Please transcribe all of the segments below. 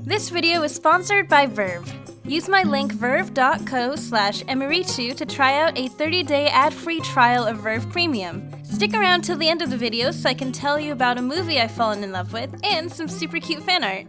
This video is sponsored by Verve. Use my link verve.co/emirichu to try out a 30-day ad-free trial of Verve Premium. Stick around till the end of the video so I can tell you about a movie I've fallen in love with and some super cute fan art.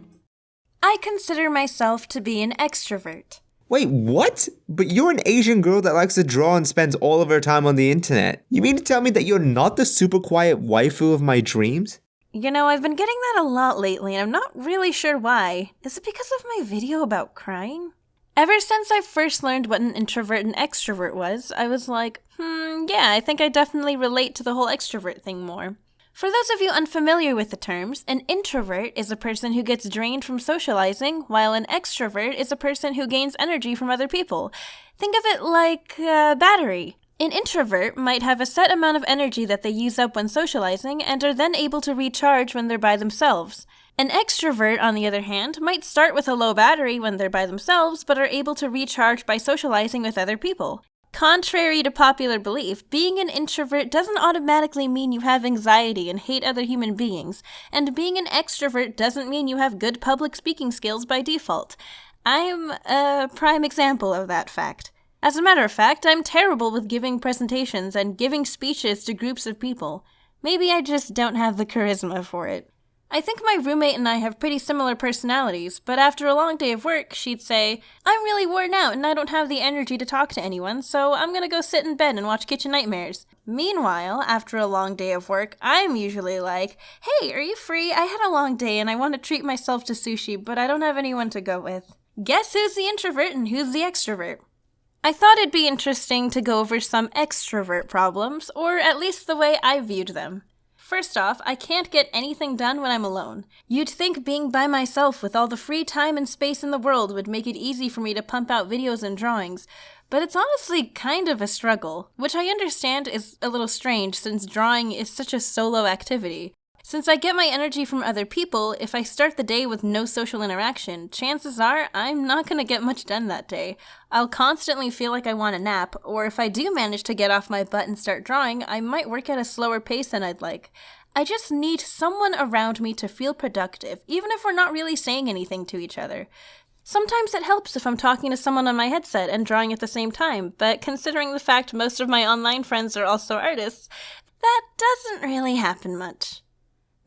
I consider myself to be an extrovert. Wait, what? But you're an Asian girl that likes to draw and spends all of her time on the internet. You mean to tell me that you're not the super quiet waifu of my dreams? You know, I've been getting that a lot lately, and I'm not really sure why. Is it because of my video about crying? Ever since I first learned what an introvert and extrovert was, I was like, yeah, I think I definitely relate to the whole extrovert thing more. For those of you unfamiliar with the terms, an introvert is a person who gets drained from socializing, while an extrovert is a person who gains energy from other people. Think of it like a battery. An introvert might have a set amount of energy that they use up when socializing and are then able to recharge when they're by themselves. An extrovert, on the other hand, might start with a low battery when they're by themselves but are able to recharge by socializing with other people. Contrary to popular belief, being an introvert doesn't automatically mean you have anxiety and hate other human beings, and being an extrovert doesn't mean you have good public speaking skills by default. I'm a prime example of that fact. As a matter of fact, I'm terrible with giving presentations and giving speeches to groups of people. Maybe I just don't have the charisma for it. I think my roommate and I have pretty similar personalities, but after a long day of work, she'd say, "I'm really worn out and I don't have the energy to talk to anyone, so I'm gonna go sit in bed and watch Kitchen Nightmares." Meanwhile, after a long day of work, I'm usually like, "Hey, are you free? I had a long day and I want to treat myself to sushi, but I don't have anyone to go with." Guess who's the introvert and who's the extrovert? I thought it'd be interesting to go over some extrovert problems, or at least the way I viewed them. First off, I can't get anything done when I'm alone. You'd think being by myself with all the free time and space in the world would make it easy for me to pump out videos and drawings, but it's honestly kind of a struggle, which I understand is a little strange since drawing is such a solo activity. Since I get my energy from other people, if I start the day with no social interaction, chances are I'm not going to get much done that day. I'll constantly feel like I want a nap, or if I do manage to get off my butt and start drawing, I might work at a slower pace than I'd like. I just need someone around me to feel productive, even if we're not really saying anything to each other. Sometimes it helps if I'm talking to someone on my headset and drawing at the same time, but considering the fact most of my online friends are also artists, that doesn't really happen much.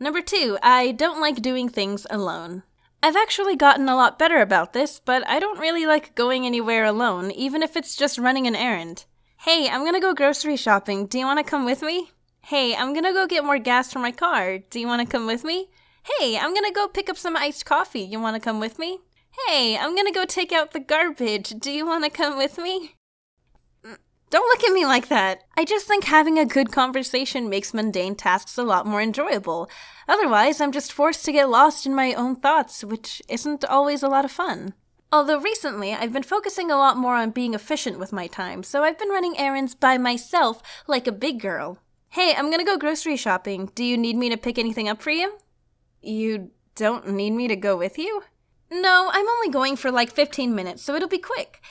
Number 2, I don't like doing things alone. I've actually gotten a lot better about this, but I don't really like going anywhere alone, even if it's just running an errand. "Hey, I'm gonna go grocery shopping. Do you want to come with me?" "Hey, I'm gonna go get more gas for my car. Do you want to come with me?" "Hey, I'm gonna go pick up some iced coffee. You want to come with me?" "Hey, I'm gonna go take out the garbage. Do you want to come with me?" Don't look at me like that. I just think having a good conversation makes mundane tasks a lot more enjoyable. Otherwise, I'm just forced to get lost in my own thoughts, which isn't always a lot of fun. Although recently, I've been focusing a lot more on being efficient with my time, so I've been running errands by myself like a big girl. "Hey, I'm gonna go grocery shopping. Do you need me to pick anything up for you?" "You don't need me to go with you?" "No, I'm only going for like 15 minutes, so it'll be quick."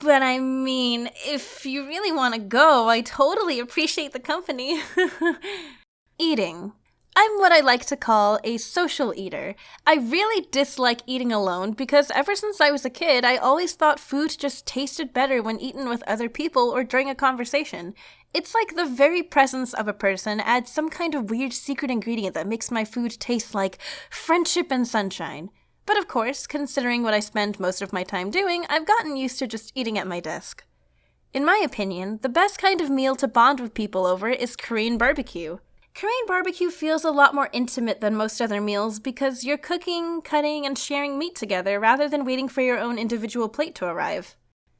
"But I mean, if you really want to go, I totally appreciate the company." Eating. I'm what I like to call a social eater. I really dislike eating alone because ever since I was a kid, I always thought food just tasted better when eaten with other people or during a conversation. It's like the very presence of a person adds some kind of weird secret ingredient that makes my food taste like friendship and sunshine. But of course, considering what I spend most of my time doing, I've gotten used to just eating at my desk. In my opinion, the best kind of meal to bond with people over is Korean barbecue. Korean barbecue feels a lot more intimate than most other meals because you're cooking, cutting, and sharing meat together rather than waiting for your own individual plate to arrive.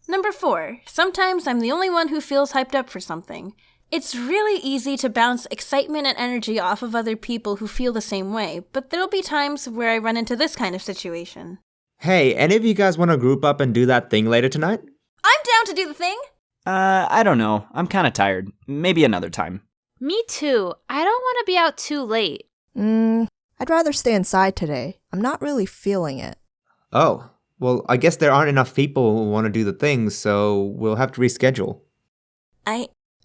Number 4, sometimes I'm the only one who feels hyped up for something. It's really easy to bounce excitement and energy off of other people who feel the same way, but there'll be times where I run into this kind of situation. Hey, any of you guys want to group up and do that thing later tonight? I'm down to do the thing! I don't know. I'm kinda tired. Maybe another time. Me too. I don't want to be out too late. I'd rather stay inside today. I'm not really feeling it. Oh, well, I guess there aren't enough people who want to do the thing, so we'll have to reschedule.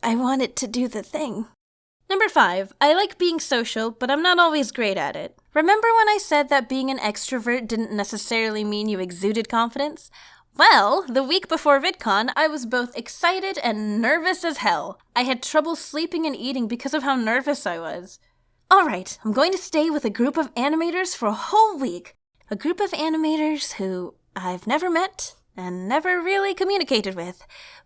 I wanted to do the thing. Number 5, I like being social, but I'm not always great at it. Remember when I said that being an extrovert didn't necessarily mean you exuded confidence? Well, the week before VidCon, I was both excited and nervous as hell. I had trouble sleeping and eating because of how nervous I was. Alright, I'm going to stay with a group of animators for a whole week. A group of animators who I've never met and never really communicated with.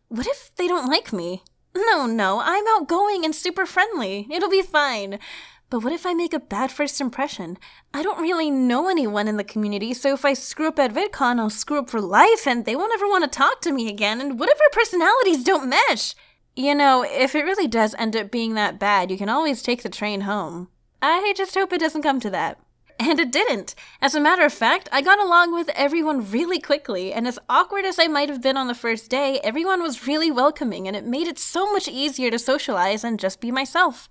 What if they don't like me? No, I'm outgoing and super friendly. It'll be fine. But what if I make a bad first impression? I don't really know anyone in the community, so if I screw up at VidCon, I'll screw up for life and they won't ever want to talk to me again, and what if our personalities don't mesh? You know, if it really does end up being that bad, you can always take the train home. I just hope it doesn't come to that. And it didn't. As a matter of fact, I got along with everyone really quickly, and as awkward as I might have been on the first day, everyone was really welcoming, and it made it so much easier to socialize and just be myself.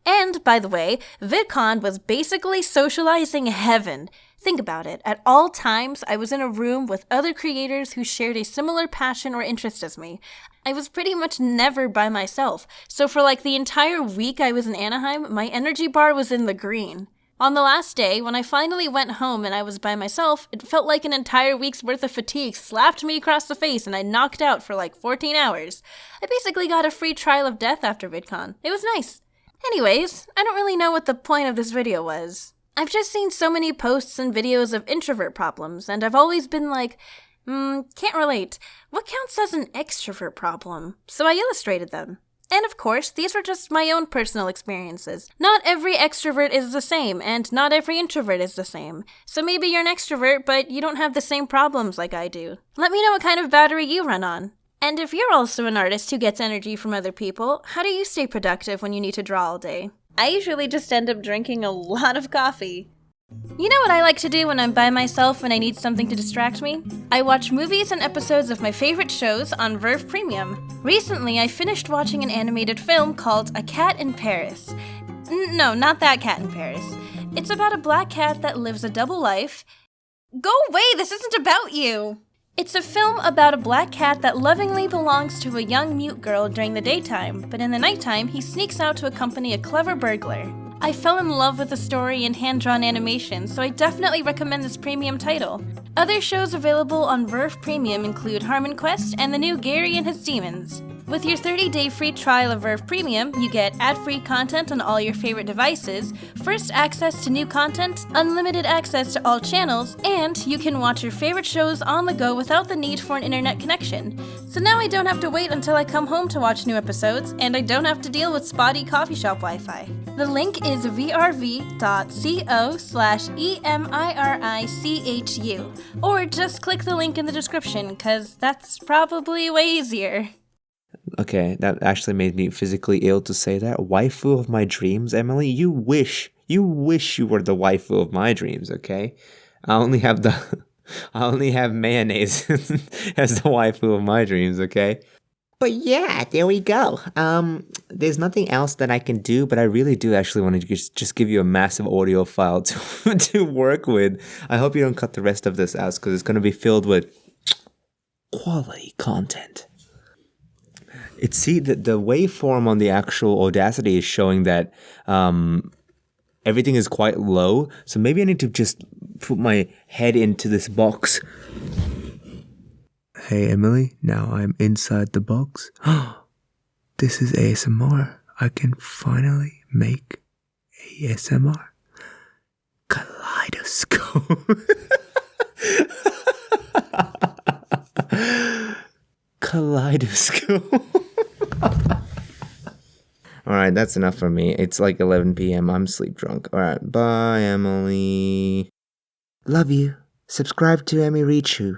And, by the way, VidCon was basically socializing heaven. Think about it. At all times, I was in a room with other creators who shared a similar passion or interest as me. I was pretty much never by myself, so for like the entire week I was in Anaheim, my energy bar was in the green. On the last day, when I finally went home and I was by myself, it felt like an entire week's worth of fatigue slapped me across the face and I knocked out for like 14 hours. I basically got a free trial of death after VidCon. It was nice. Anyways, I don't really know what the point of this video was. I've just seen so many posts and videos of introvert problems, and I've always been like, can't relate. What counts as an extrovert problem? So I illustrated them. And of course, these were just my own personal experiences. Not every extrovert is the same, and not every introvert is the same. So maybe you're an extrovert, but you don't have the same problems like I do. Let me know what kind of battery you run on. And if you're also an artist who gets energy from other people, how do you stay productive when you need to draw all day? I usually just end up drinking a lot of coffee. You know what I like to do when I'm by myself when I need something to distract me? I watch movies and episodes of my favorite shows on Verve Premium. Recently, I finished watching an animated film called A Cat in Paris. No, not that cat in Paris. It's about a black cat that lives a double life. Go away, this isn't about you! It's a film about a black cat that lovingly belongs to a young mute girl during the daytime, but in the nighttime, he sneaks out to accompany a clever burglar. I fell in love with the story and hand-drawn animation, so I definitely recommend this premium title. Other shows available on Verve Premium include Harmon Quest and the new Gary and His Demons. With your 30-day free trial of Verve Premium, you get ad-free content on all your favorite devices, first access to new content, unlimited access to all channels, and you can watch your favorite shows on the go without the need for an internet connection. So now I don't have to wait until I come home to watch new episodes, and I don't have to deal with spotty coffee shop Wi-Fi. The link is vrv.co/EMIRICHU, or just click the link in the description, cause that's probably way easier. Okay, that actually made me physically ill to say that. Waifu of my dreams, Emily? You wish you were the waifu of my dreams, okay? I only have mayonnaise as the waifu of my dreams, okay? But yeah, there we go. There's nothing else that I can do, but I really do actually want to just give you a massive audio file to work with. I hope you don't cut the rest of this out because it's going to be filled with quality content. The waveform on the actual Audacity is showing that everything is quite low. So maybe I need to just put my head into this box. Hey, Emily, now I'm inside the box. This is ASMR. I can finally make ASMR. Kaleidoscope. Kaleidoscope. Alright, that's enough for me. It's like 11 p.m. I'm sleep drunk. Alright, bye, Emily. Love you. Subscribe to Emi Richu.